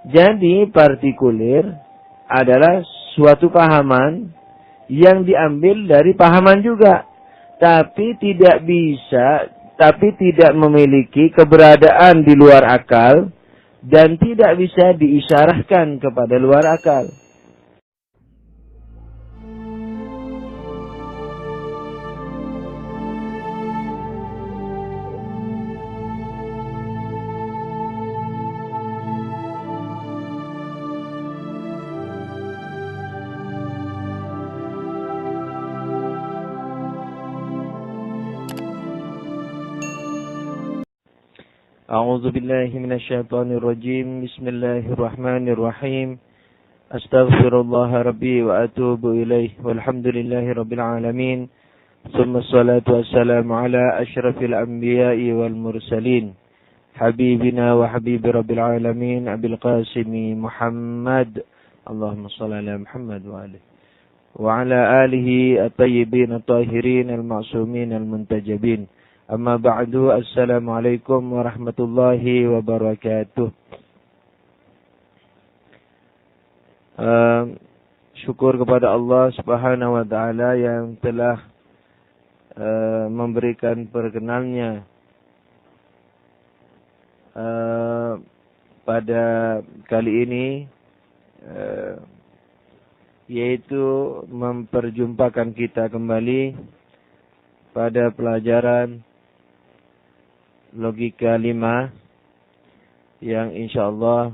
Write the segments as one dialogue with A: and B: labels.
A: Jadi partikulir adalah suatu pahaman yang diambil dari pahaman juga, tapi tidak memiliki keberadaan di luar akal dan tidak bisa diisyarahkan kepada luar akal. A'udzu billahi minasyaitonir rajim. Bismillahirrahmanirrahim. Astaghfirullah rabbi wa atubu ilaih. Walhamdulillahi rabbil alamin. Tsumma ssalatu wassalamu ala asyrafil anbiya'i wal mursalin. Habibina wa habibi rabbil alamin Abil Qasimi Muhammad. Allahumma shalli ala Muhammad wa alihi. Wa ala alihi at-tayyibin at-tahirin al-ma'sumin al-muntajabin. Amma ba'du, assalamualaikum warahmatullahi wabarakatuh. Syukur kepada Allah subhanahu wa ta'ala yang telah memberikan perkenannya pada kali ini, yaitu memperjumpakan kita kembali pada pelajaran logika 5 yang insyaallah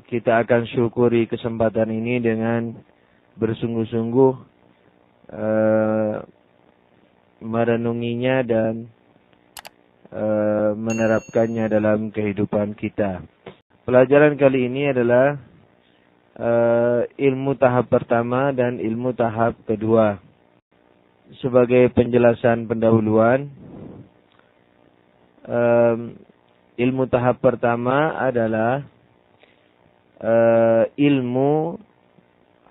A: kita akan syukuri kesempatan ini dengan bersungguh-sungguh merenunginya dan menerapkannya dalam kehidupan kita. Pelajaran kali ini adalah ilmu tahap pertama dan ilmu tahap kedua. Sebagai penjelasan pendahuluan, ilmu tahap pertama adalah ilmu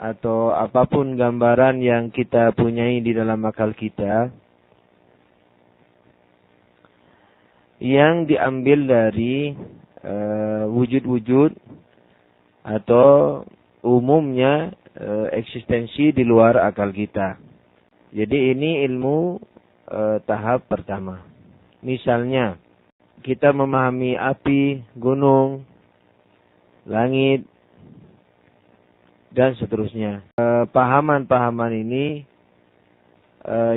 A: atau apapun gambaran yang kita punyai di dalam akal kita yang diambil dari wujud-wujud atau umumnya eksistensi di luar akal kita. Jadi ini ilmu tahap pertama. Misalnya, kita memahami api, gunung, langit, dan seterusnya. Pahaman-pahaman ini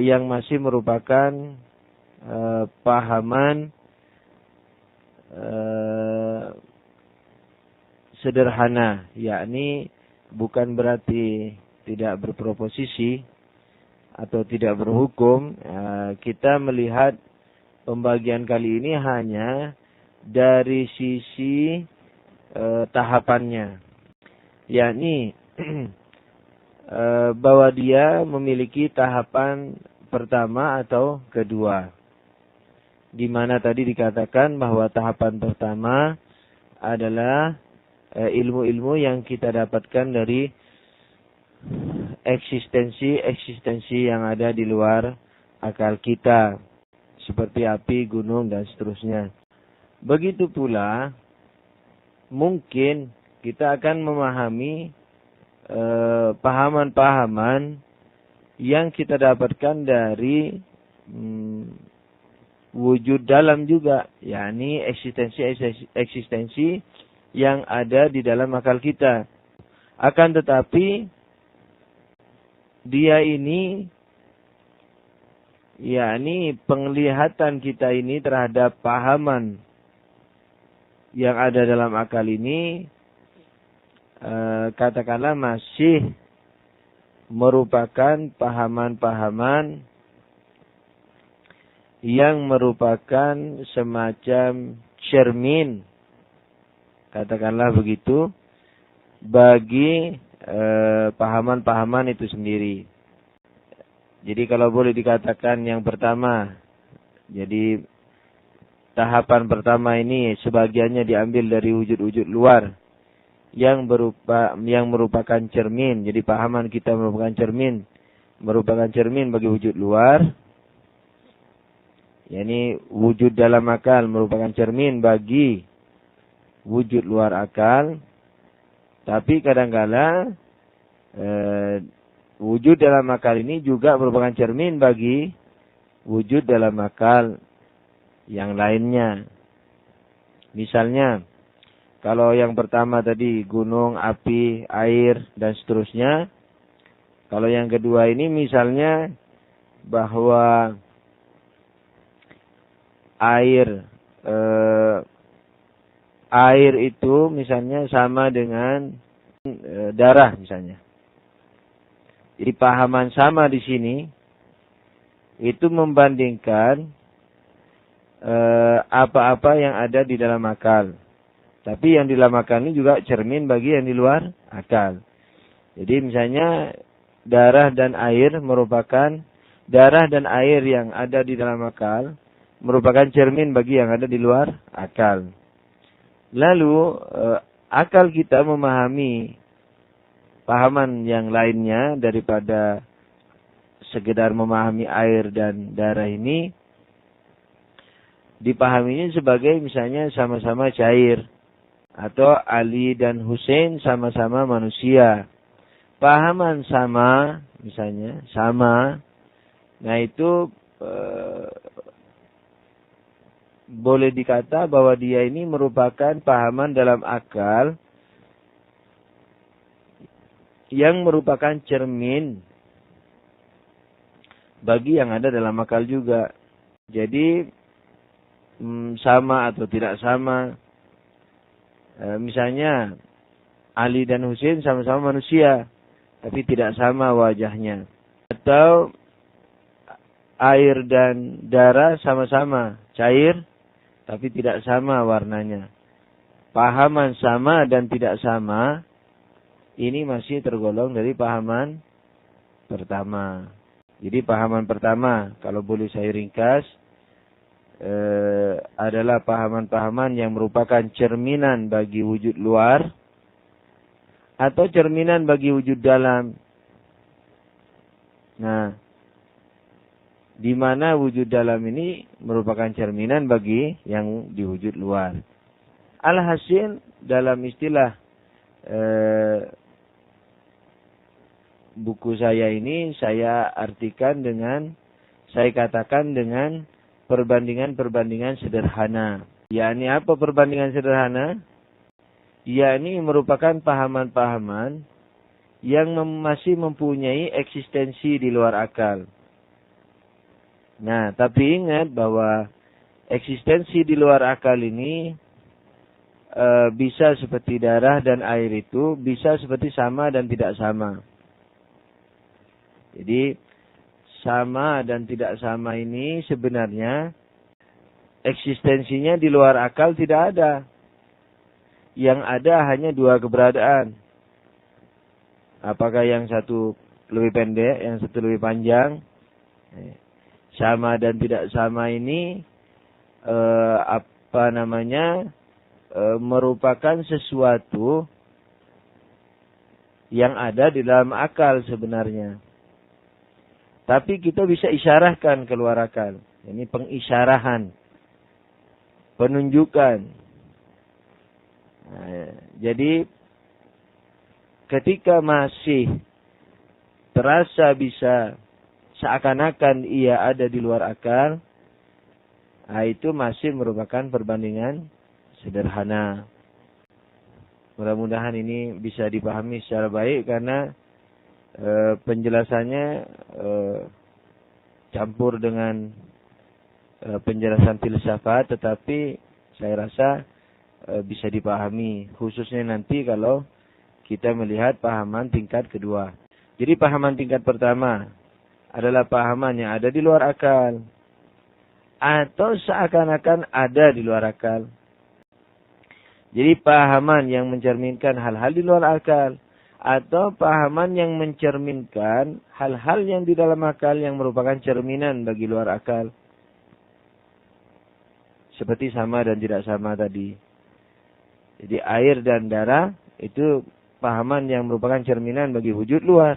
A: yang masih merupakan pahaman sederhana, yakni bukan berarti tidak berproposisi atau tidak berhukum. Kita melihat pembagian kali ini hanya dari sisi tahapannya, yakni bahwa dia memiliki tahapan pertama atau kedua, di mana tadi dikatakan bahwa tahapan pertama adalah ilmu-ilmu yang kita dapatkan dari eksistensi yang ada di luar akal kita, seperti api, gunung, dan seterusnya. Begitu pula, mungkin kita akan memahami pahaman-pahaman yang kita dapatkan dari wujud dalam juga, yakni eksistensi yang ada di dalam akal kita. Akan tetapi, dia ini, yakni penglihatan kita ini terhadap pahaman yang ada dalam akal ini, katakanlah masih merupakan pahaman-pahaman yang merupakan semacam cermin, katakanlah begitu, bagi pahaman-pahaman itu sendiri. Jadi kalau boleh dikatakan yang pertama, jadi tahapan pertama ini sebagiannya diambil dari wujud-wujud luar yang merupakan cermin. Jadi pahaman kita merupakan cermin bagi wujud luar. yakni wujud dalam akal merupakan cermin bagi wujud luar akal. Tapi kadang-kala wujud dalam akal ini juga merupakan cermin bagi wujud dalam akal yang lainnya. Misalnya, kalau yang pertama tadi gunung, api, air, dan seterusnya. Kalau yang kedua ini misalnya bahwa air itu misalnya sama dengan darah misalnya. Jadi pahaman sama di sini itu membandingkan apa-apa yang ada di dalam akal. Tapi yang di dalam akal ini juga cermin bagi yang di luar akal. Jadi misalnya darah dan air yang ada di dalam akal merupakan cermin bagi yang ada di luar akal. Lalu akal kita memahami pahaman yang lainnya daripada sekedar memahami air dan darah ini, dipahaminya sebagai misalnya sama-sama cair, atau Ali dan Hussein sama-sama manusia. Pahaman sama, misalnya sama, nah itu boleh dikata bahwa dia ini merupakan pahaman dalam akal yang merupakan cermin bagi yang ada dalam akal juga. Jadi sama atau tidak sama. Misalnya Ali dan Hussein sama-sama manusia, tapi tidak sama wajahnya. Atau air dan darah sama-sama cair, tapi tidak sama warnanya. Pahaman sama dan tidak sama, ini masih tergolong dari pahaman pertama. Jadi pahaman pertama, kalau boleh saya ringkas, adalah pahaman-pahaman yang merupakan cerminan bagi wujud luar atau cerminan bagi wujud dalam. Nah, di mana wujud dalam ini merupakan cerminan bagi yang di wujud luar. Alhasil dalam istilah buku saya ini saya artikan dengan, saya katakan dengan perbandingan-perbandingan sederhana. Yakni apa perbandingan sederhana? Yakni merupakan pahaman-pahaman yang masih mempunyai eksistensi di luar akal. Nah, tapi ingat bahwa eksistensi di luar akal ini bisa seperti darah dan air itu, bisa seperti sama dan tidak sama. Jadi sama dan tidak sama ini sebenarnya eksistensinya di luar akal tidak ada. Yang ada hanya dua keberadaan. Apakah yang satu lebih pendek, yang satu lebih panjang? Sama dan tidak sama ini merupakan sesuatu yang ada di dalam akal sebenarnya. Tapi kita bisa isyarahkan keluar akal. Ini pengisyarahan, penunjukan. Nah, jadi ketika masih terasa bisa seakan-akan ia ada di luar akal, nah itu masih merupakan perbandingan sederhana. Mudah-mudahan ini bisa dipahami secara baik karena penjelasannya campur dengan penjelasan filsafat, tetapi saya rasa bisa dipahami, khususnya nanti kalau kita melihat pahaman tingkat kedua. Jadi pahaman tingkat pertama adalah pahaman yang ada di luar akal atau seakan-akan ada di luar akal. Jadi pahaman yang mencerminkan hal-hal di luar akal atau pahaman yang mencerminkan hal-hal yang di dalam akal yang merupakan cerminan bagi luar akal. Seperti sama dan tidak sama tadi. Jadi air dan darah itu pahaman yang merupakan cerminan bagi wujud luar.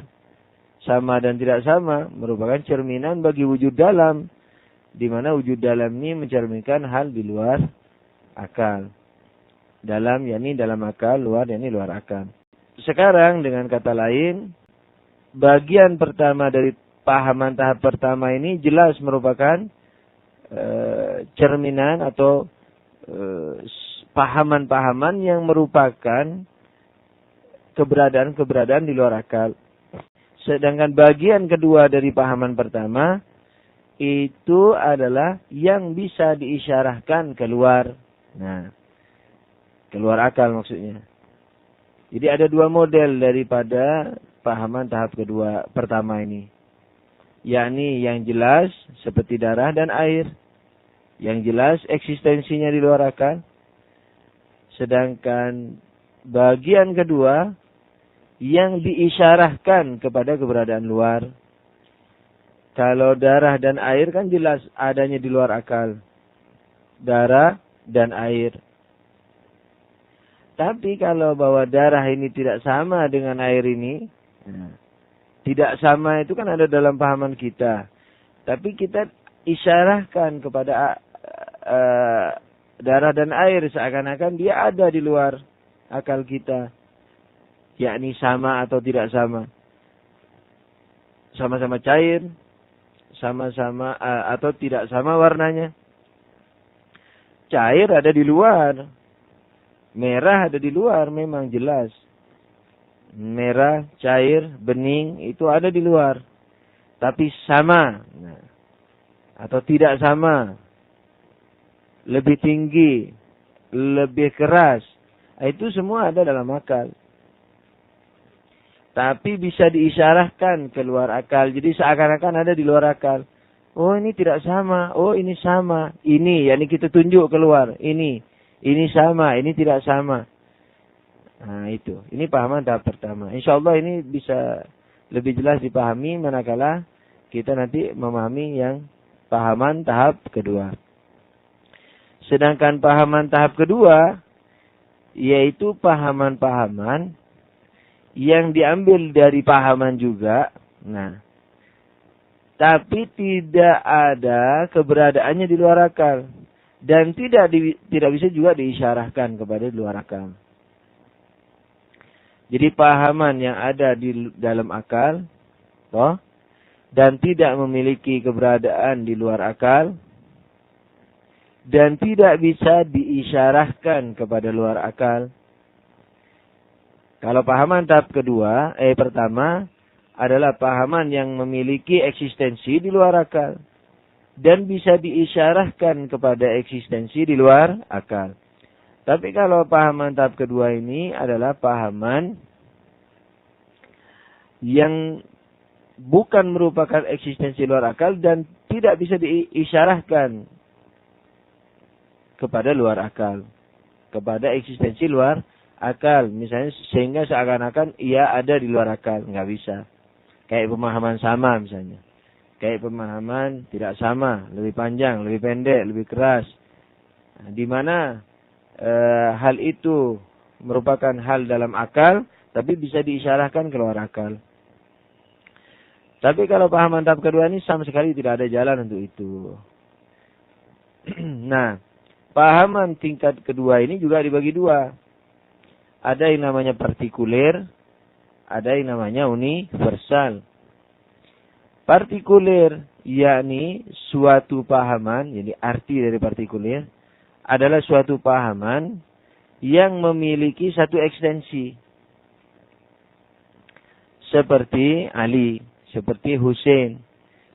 A: Sama dan tidak sama merupakan cerminan bagi wujud dalam. Di mana wujud dalam ini mencerminkan hal di luar akal. Dalam yakni dalam akal, luar yakni luar akal. sekarang dengan kata lain, bagian pertama dari pahaman tahap pertama ini jelas merupakan cerminan atau pahaman-pahaman yang merupakan keberadaan-keberadaan di luar akal. Sedangkan bagian kedua dari pahaman pertama itu adalah yang bisa diisyarahkan keluar. Nah, keluar akal maksudnya. Jadi ada dua model daripada pahaman tahap kedua pertama ini. Yakni yang jelas seperti darah dan air. Yang jelas eksistensinya di luar akal. Sedangkan bagian kedua yang diisyarahkan kepada keberadaan luar. Kalau darah dan air kan jelas adanya di luar akal. Darah dan air. Tapi kalau bahwa darah ini tidak sama dengan air ini. Tidak sama itu kan ada dalam pahaman kita. Tapi kita isyarahkan kepada darah dan air seakan-akan dia ada di luar akal kita. Yakni sama atau tidak sama. Sama-sama cair. Sama-sama atau tidak sama warnanya. Cair ada di luar. Merah ada di luar memang jelas. Merah, cair, bening itu ada di luar. Tapi sama. Nah, atau tidak sama. Lebih tinggi. Lebih keras. Itu semua ada dalam akal. Tapi bisa diisyarahkan keluar akal. Jadi seakan-akan ada di luar akal. Oh ini tidak sama. Oh ini sama. Ini yakni kita tunjuk keluar. Ini sama. Ini tidak sama. Nah itu. Ini pahaman tahap pertama. InsyaAllah ini bisa lebih jelas dipahami manakala kita nanti memahami yang pahaman tahap kedua. Sedangkan pahaman tahap kedua yaitu pahaman-pahaman yang diambil dari pahaman juga. Nah, tapi tidak ada keberadaannya di luar akal dan tidak bisa juga diisyarahkan kepada di luar akal. Jadi pahaman yang ada di dalam akal, dan tidak memiliki keberadaan di luar akal dan tidak bisa diisyarahkan kepada luar akal. Kalau pahaman tahap kedua, pertama adalah pahaman yang memiliki eksistensi di luar akal dan bisa diisyarahkan kepada eksistensi di luar akal. Tapi kalau pahaman tahap kedua ini adalah pahaman yang bukan merupakan eksistensi luar akal dan tidak bisa diisyarahkan kepada luar akal, kepada eksistensi luar akal, misalnya sehingga seakan-akan ia ada di luar akal, nggak bisa. Kayak pemahaman sama misalnya, kayak pemahaman tidak sama, lebih panjang, lebih pendek, lebih keras. Nah, di mana hal itu merupakan hal dalam akal, tapi bisa diisyarahkan keluar akal. Tapi kalau pahaman tahap kedua ini sama sekali tidak ada jalan untuk itu. Nah, pahaman tingkat kedua ini juga dibagi dua. Ada yang namanya partikuler, ada yang namanya universal. Partikuler, yakni suatu pahaman, jadi arti dari partikuler, adalah suatu pahaman yang memiliki satu ekstensi. Seperti Ali, seperti Hussein,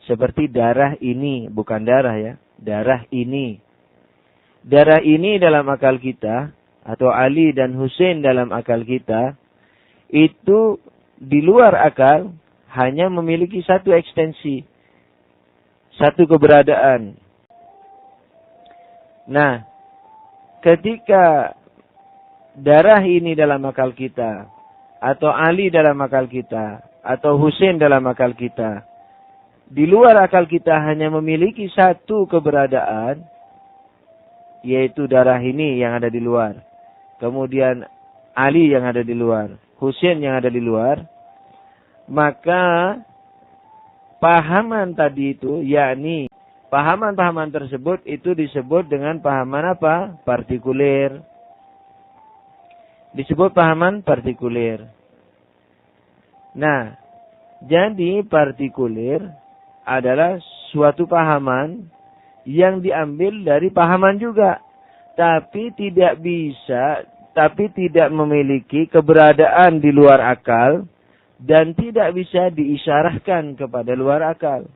A: seperti darah ini, bukan darah ya, darah ini. Darah ini dalam akal kita, atau Ali dan Hussein dalam akal kita, itu di luar akal hanya memiliki satu ekstensi, satu keberadaan. Nah, ketika darah ini dalam akal kita, atau Ali dalam akal kita, atau Hussein dalam akal kita, di luar akal kita hanya memiliki satu keberadaan, yaitu darah ini yang ada di luar. Kemudian Ali yang ada di luar, Hussein yang ada di luar, maka pahaman tadi itu, yakni pahaman-pahaman tersebut itu disebut dengan pahaman apa? Partikuler. Disebut pahaman partikuler. Nah, jadi partikulir adalah suatu pahaman yang diambil dari pahaman juga. Tapi tidak memiliki keberadaan di luar akal dan tidak bisa diisyarahkan kepada luar akal.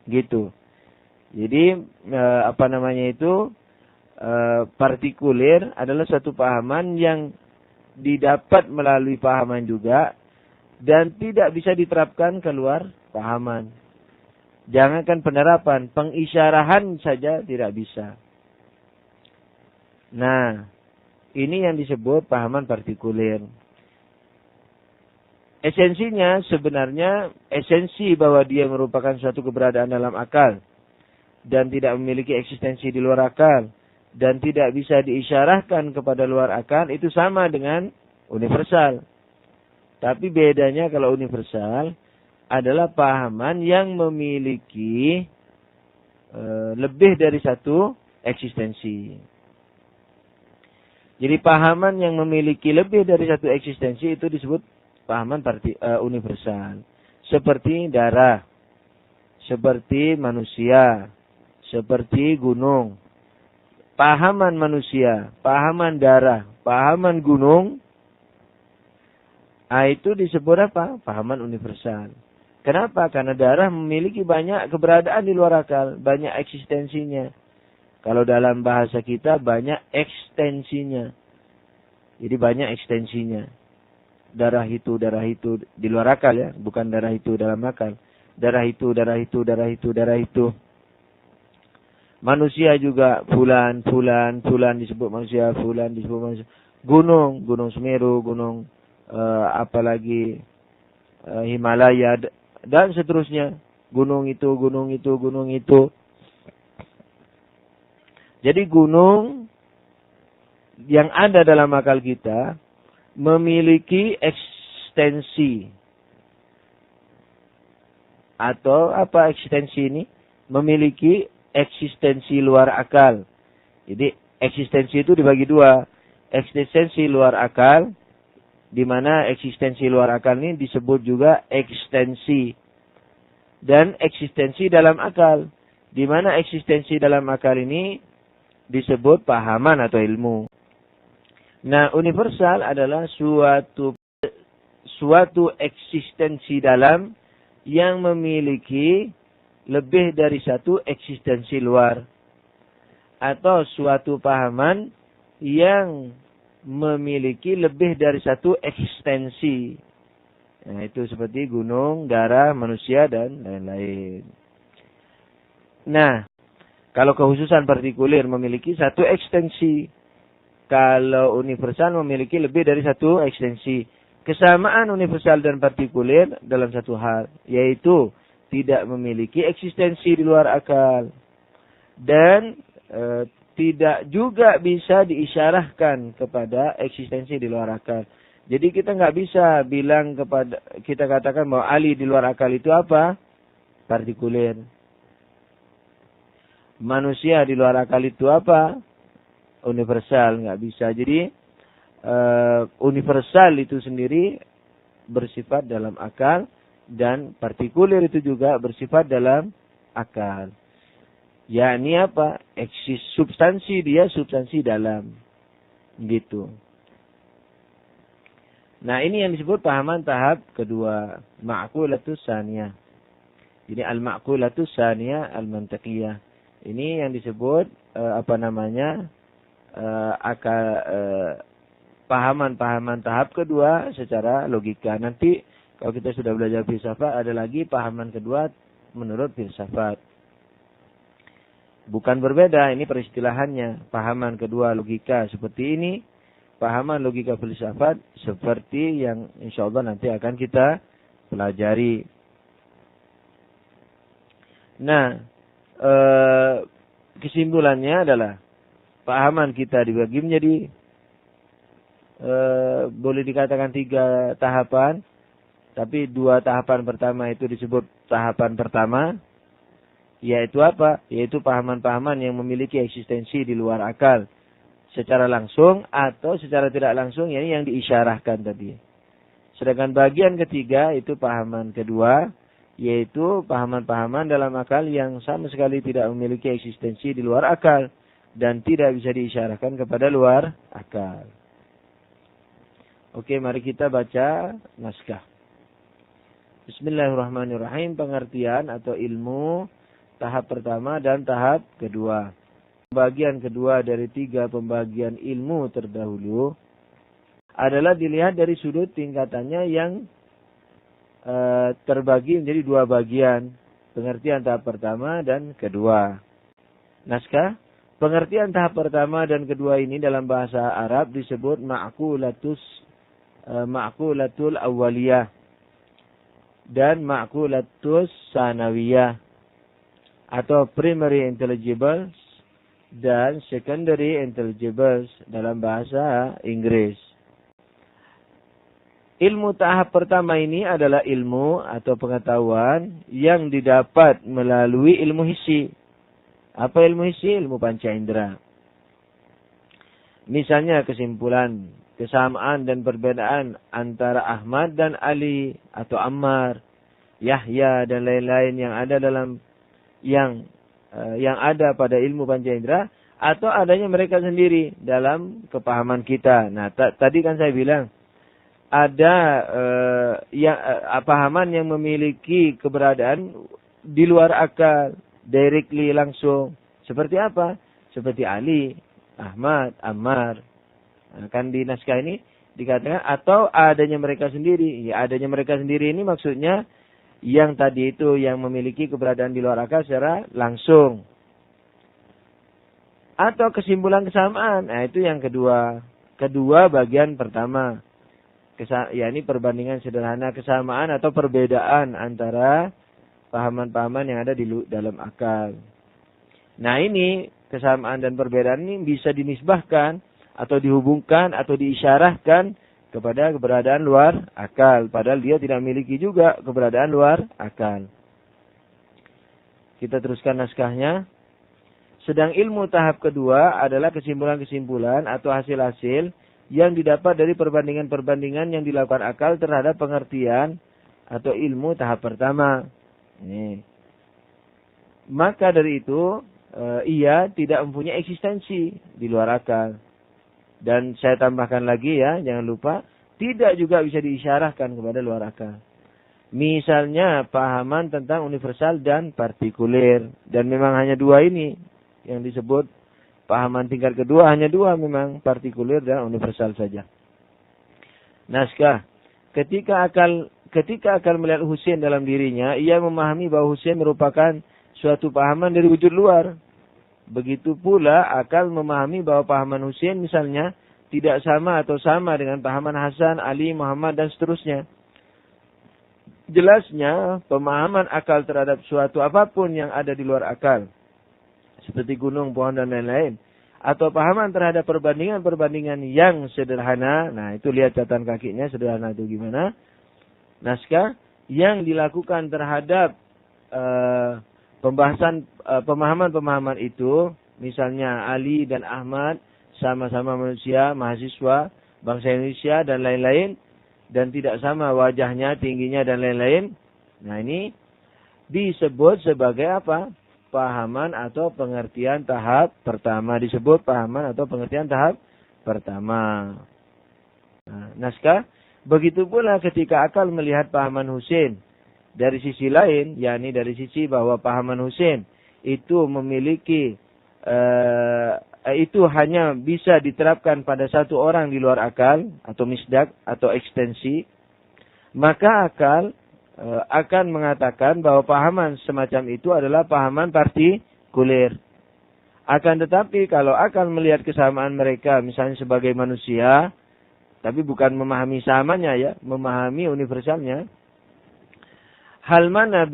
A: Gitu. Jadi partikulir adalah suatu pahaman yang didapat melalui pahaman juga dan tidak bisa diterapkan keluar pahaman. Jangankan penerapan, pengisyarahan saja tidak bisa. Nah, ini yang disebut pahaman partikulir. Esensinya sebenarnya esensi bahwa dia merupakan suatu keberadaan dalam akal dan tidak memiliki eksistensi di luar akal dan tidak bisa diisyarahkan kepada luar akal, itu sama dengan universal. Tapi bedanya kalau universal adalah pahaman yang memiliki lebih dari satu eksistensi. Jadi pahaman yang memiliki lebih dari satu eksistensi itu disebut pahaman universal. Seperti darah, seperti manusia, seperti gunung. Pahaman manusia, pahaman darah, pahaman gunung, itu disebut apa? Pahaman universal. Kenapa? Karena darah memiliki banyak keberadaan di luar akal, banyak eksistensinya. Kalau dalam bahasa kita banyak ekstensinya. Jadi banyak ekstensinya. Darah itu di luar akal ya, bukan darah itu dalam akal. Darah itu. Manusia juga fulan disebut manusia, fulan disebut manusia. Gunung Semeru, gunung apalagi Himalaya dan seterusnya. Gunung itu. Jadi gunung yang ada dalam akal kita memiliki ekstensi. Atau apa ekstensi ini? Memiliki eksistensi luar akal. Jadi eksistensi itu dibagi dua. Eksistensi luar akal, di mana eksistensi luar akal ini disebut juga ekstensi. Dan eksistensi dalam akal, di mana eksistensi dalam akal ini disebut pahaman atau ilmu. Nah, universal adalah suatu eksistensi dalam yang memiliki lebih dari satu eksistensi luar. Atau suatu pahaman yang memiliki lebih dari satu eksistensi. Nah, itu seperti gunung, darah, manusia, dan lain-lain. Nah, kalau kekhususan partikulir memiliki satu ekstensi. Kalau universal memiliki lebih dari satu ekstensi. Kesamaan universal dan partikulir dalam satu hal, yaitu tidak memiliki eksistensi di luar akal. Dan tidak juga bisa diisyarahkan kepada eksistensi di luar akal. Jadi kita nggak bisa bilang kita katakan bahwa Ali di luar akal itu apa? Partikulir. Manusia di luar akal itu apa? Universal, nggak bisa. Jadi universal itu sendiri bersifat dalam akal dan partikulir itu juga bersifat dalam akal. Yakni apa? Substansi dia substansi dalam. Gitu. Nah, ini yang disebut pahaman tahap kedua, ma'qulatus tsaniyah. Jadi al-ma'qulatus tsaniyah al-mantiqiyah. Ini yang disebut pahaman-pahaman tahap kedua secara logika. Nanti kalau kita sudah belajar filsafat ada lagi pahaman kedua menurut filsafat. Bukan berbeda, ini peristilahannya. Pahaman kedua logika seperti ini, pahaman logika filsafat seperti yang insyaallah nanti akan kita pelajari. Nah, kesimpulannya adalah pahaman kita dibagi menjadi boleh dikatakan 3 tahapan, tapi 2 tahapan pertama itu disebut tahapan pertama, yaitu apa? Yaitu pahaman-pahaman yang memiliki eksistensi di luar akal secara langsung atau secara tidak langsung, yakni yang diisyarahkan tadi. Sedangkan bagian ketiga itu pahaman kedua, yaitu pahaman-pahaman dalam akal yang sama sekali tidak memiliki eksistensi di luar akal dan tidak bisa diisyarahkan kepada luar akal. Oke, mari kita baca naskah. Bismillahirrahmanirrahim. Pengertian atau ilmu tahap pertama dan tahap kedua. Pembagian kedua dari 3 pembagian ilmu terdahulu adalah dilihat dari sudut tingkatannya yang terbagi menjadi 2 bagian. Pengertian tahap pertama dan kedua. Naskah. Pengertian tahap pertama dan kedua ini dalam bahasa Arab disebut ma'kulatul awwaliyah dan ma'kulatus sanawiyah, atau primary intelligibles dan secondary intelligibles dalam bahasa Inggris. Ilmu tahap pertama ini adalah ilmu atau pengetahuan yang didapat melalui ilmu hissi. Apa ilmu hissi? Ilmu panca indera. Misalnya kesimpulan, kesamaan dan perbedaan antara Ahmad dan Ali atau Ammar, Yahya dan lain-lain yang ada dalam yang ada pada ilmu panca indera, atau adanya mereka sendiri dalam kepahaman kita. Nah, tadi kan saya bilang ada pahaman yang memiliki keberadaan di luar akal, directly langsung. Seperti apa? Seperti Ali, Ahmad, Ammar. Nah, kan di naskah ini dikatakan atau adanya mereka sendiri. Ya, adanya mereka sendiri ini maksudnya yang tadi itu yang memiliki keberadaan di luar akal secara langsung. Atau kesimpulan kesamaan. Nah, itu yang kedua. Kedua bagian pertama. Ini perbandingan sederhana kesamaan atau perbedaan antara pahaman-pahaman yang ada di dalam akal. Nah, ini kesamaan dan perbedaan ini bisa dinisbahkan atau dihubungkan atau diisyarahkan kepada keberadaan luar akal. Padahal dia tidak memiliki juga keberadaan luar akal. Kita teruskan naskahnya. Sedang ilmu tahap kedua adalah kesimpulan-kesimpulan atau hasil-hasil yang didapat dari perbandingan-perbandingan yang dilakukan akal terhadap pengertian atau ilmu tahap pertama. Maka dari itu, ia tidak mempunyai eksistensi di luar akal. Dan saya tambahkan lagi ya, jangan lupa, tidak juga bisa diisyarahkan kepada luar akal. Misalnya, pahaman tentang universal dan partikuler. Dan memang hanya 2 ini yang disebut pahaman tingkat kedua, hanya 2 memang, partikuler dan universal saja. Naskah. Ketika akal melihat Husain dalam dirinya, ia memahami bahwa Husain merupakan suatu pahaman dari wujud luar. Begitu pula akal memahami bahwa pahaman Husain misalnya tidak sama atau sama dengan pahaman Hasan, Ali, Muhammad dan seterusnya. Jelasnya pemahaman akal terhadap suatu apapun yang ada di luar akal, seperti gunung, pohon dan lain-lain, atau pahaman terhadap perbandingan-perbandingan yang sederhana. Nah, itu lihat catatan kakinya, sederhana itu gimana. Naskah yang dilakukan terhadap pembahasan pemahaman-pemahaman itu, misalnya Ali dan Ahmad sama-sama manusia, mahasiswa, bangsa Indonesia dan lain-lain, dan tidak sama wajahnya, tingginya dan lain-lain. Nah, ini disebut sebagai apa? Pahaman atau pengertian tahap pertama. Disebut pahaman atau pengertian tahap pertama. Nah, naskah. Begitu pula ketika akal melihat pahaman Husain dari sisi lain, yakni dari sisi bahwa pahaman Husain itu memiliki itu hanya bisa diterapkan pada satu orang di luar akal atau misdak atau ekstensi, maka akal akan mengatakan bahwa pahaman semacam itu adalah pahaman partikuler. Akan tetapi kalau akal melihat kesamaan mereka misalnya sebagai manusia, tapi bukan memahami samanya ya, memahami universalnya, hal mana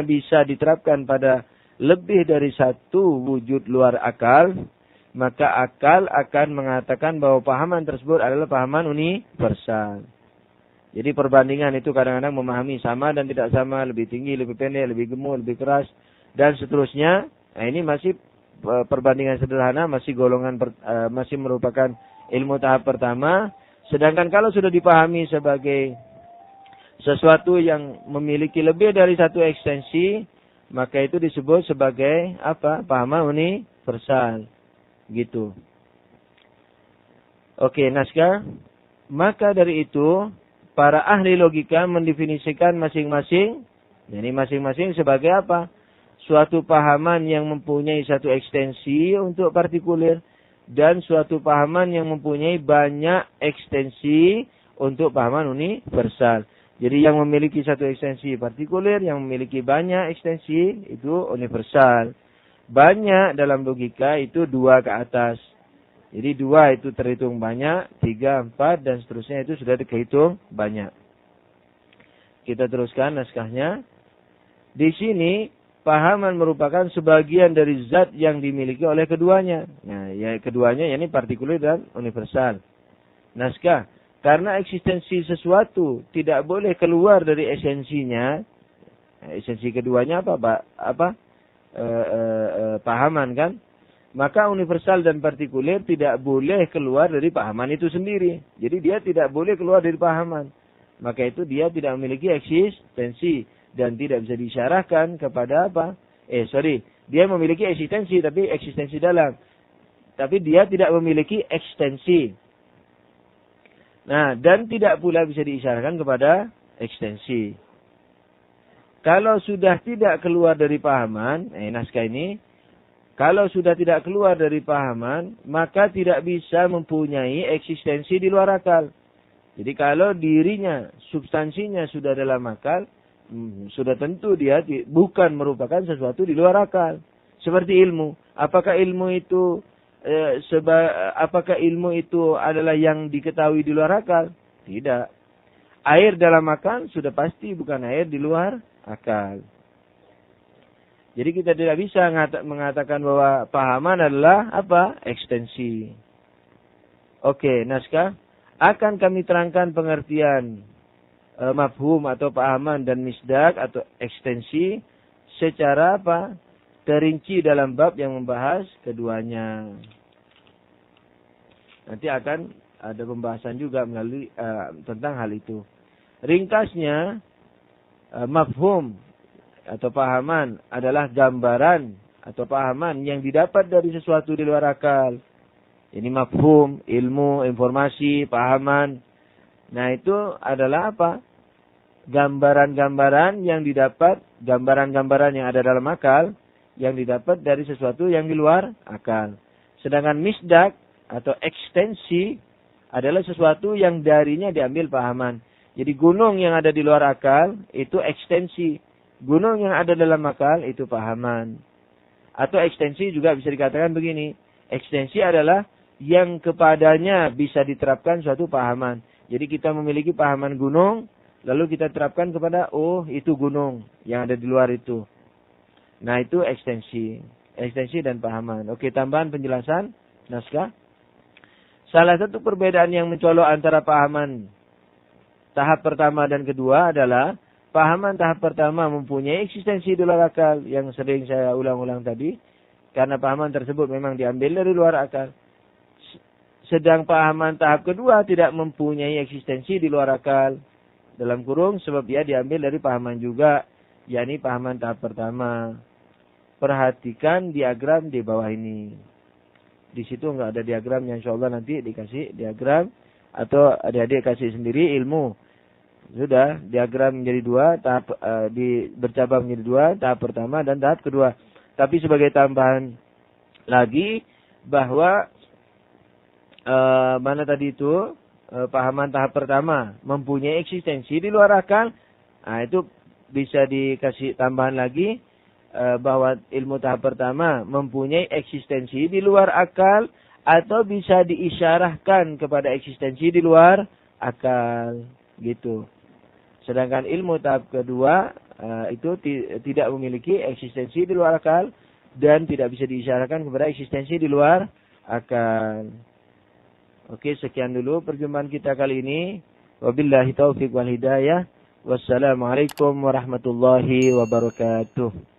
A: bisa diterapkan pada lebih dari satu wujud luar akal, maka akal akan mengatakan bahwa pahaman tersebut adalah pahaman universal. Jadi perbandingan itu kadang-kadang memahami sama dan tidak sama, lebih tinggi, lebih pendek, lebih gemuk, lebih keras, dan seterusnya. Nah, ini masih perbandingan sederhana, masih golongan masih merupakan ilmu tahap pertama. Sedangkan kalau sudah dipahami sebagai sesuatu yang memiliki lebih dari satu ekstensi, maka itu disebut sebagai apa? Pahaman universal. Gitu. Oke, naskah. Maka dari itu, para ahli logika mendefinisikan masing-masing, jadi masing-masing sebagai apa? Suatu pahaman yang mempunyai satu ekstensi untuk partikulir, dan suatu pahaman yang mempunyai banyak ekstensi untuk pahaman universal. Jadi yang memiliki satu ekstensi partikulir, yang memiliki banyak ekstensi itu universal. Banyak dalam logika itu 2 ke atas. Jadi 2 itu terhitung banyak, 3, 4 dan seterusnya itu sudah dihitung banyak. Kita teruskan naskahnya. Di sini pahaman merupakan sebagian dari zat yang dimiliki oleh keduanya. Nah, ya keduanya yakni partikulir dan universal. Naskah. Karena eksistensi sesuatu tidak boleh keluar dari esensinya. Esensi keduanya apa, Pak? Pahaman kan? Maka universal dan partikulir tidak boleh keluar dari pahaman itu sendiri. Jadi dia tidak boleh keluar dari pahaman. Maka itu dia tidak memiliki eksistensi dan tidak bisa diisyarahkan kepada apa? Dia memiliki eksistensi tapi eksistensi dalam. Tapi dia tidak memiliki ekstensi. Nah, dan tidak pula bisa diisyarahkan kepada ekstensi. Kalau sudah tidak keluar dari pahaman, naskah ini, kalau sudah tidak keluar dari pahaman, maka tidak bisa mempunyai eksistensi di luar akal. Jadi kalau dirinya, substansinya sudah dalam akal, sudah tentu dia bukan merupakan sesuatu di luar akal. Seperti ilmu. Apakah ilmu itu adalah yang diketahui di luar akal? Tidak. Air dalam akal sudah pasti bukan air di luar akal. Jadi kita tidak bisa mengatakan bahwa pahaman adalah apa? Ekstensi. Oke, naskah. Akan kami terangkan pengertian mafhum atau pahaman dan misdak atau ekstensi secara apa? Terinci dalam bab yang membahas keduanya. Nanti akan ada pembahasan juga melalui tentang hal itu. Ringkasnya, mafhum atau pahaman adalah gambaran atau pahaman yang didapat dari sesuatu di luar akal. Ini mafhum, ilmu, informasi, pahaman. Nah itu adalah apa? Gambaran-gambaran yang didapat, gambaran-gambaran yang ada dalam akal, yang didapat dari sesuatu yang di luar akal. Sedangkan misdak atau ekstensi adalah sesuatu yang darinya diambil pahaman. Jadi gunung yang ada di luar akal itu ekstensi. Gunung yang ada dalam akal itu pahaman. Atau ekstensi juga bisa dikatakan begini. Ekstensi adalah yang kepadanya bisa diterapkan suatu pahaman. Jadi kita memiliki pahaman gunung, lalu kita terapkan kepada, itu gunung yang ada di luar itu. Nah itu ekstensi. Ekstensi dan pahaman. Oke, tambahan penjelasan naskah. Salah satu perbedaan yang mencolok antara pahaman tahap pertama dan kedua adalah pahaman tahap pertama mempunyai eksistensi di luar akal yang sering saya ulang-ulang tadi. Karena pahaman tersebut memang diambil dari luar akal. Sedang pahaman tahap kedua tidak mempunyai eksistensi di luar akal. Dalam kurung sebab dia diambil dari pahaman juga. Yakni pahaman tahap pertama. Perhatikan diagram di bawah ini. Di situ enggak ada diagramnya. InsyaAllah nanti dikasih diagram. Atau adik-adik kasih sendiri ilmu. Sudah, diagram menjadi dua, tahap bercabang menjadi dua, tahap pertama dan tahap kedua. Tapi sebagai tambahan lagi bahwa mana tadi itu pahaman tahap pertama mempunyai eksistensi di luar akal. Nah, itu bisa dikasih tambahan lagi bahwa ilmu tahap pertama mempunyai eksistensi di luar akal atau bisa diisyarahkan kepada eksistensi di luar akal, gitu. Sedangkan ilmu tahap kedua itu tidak memiliki eksistensi di luar akal dan tidak bisa diisyarahkan kepada eksistensi di luar akal. Oke, sekian dulu perjumpaan kita kali ini. Wabillahi taufiq wal hidayah. Wassalamualaikum warahmatullahi wabarakatuh.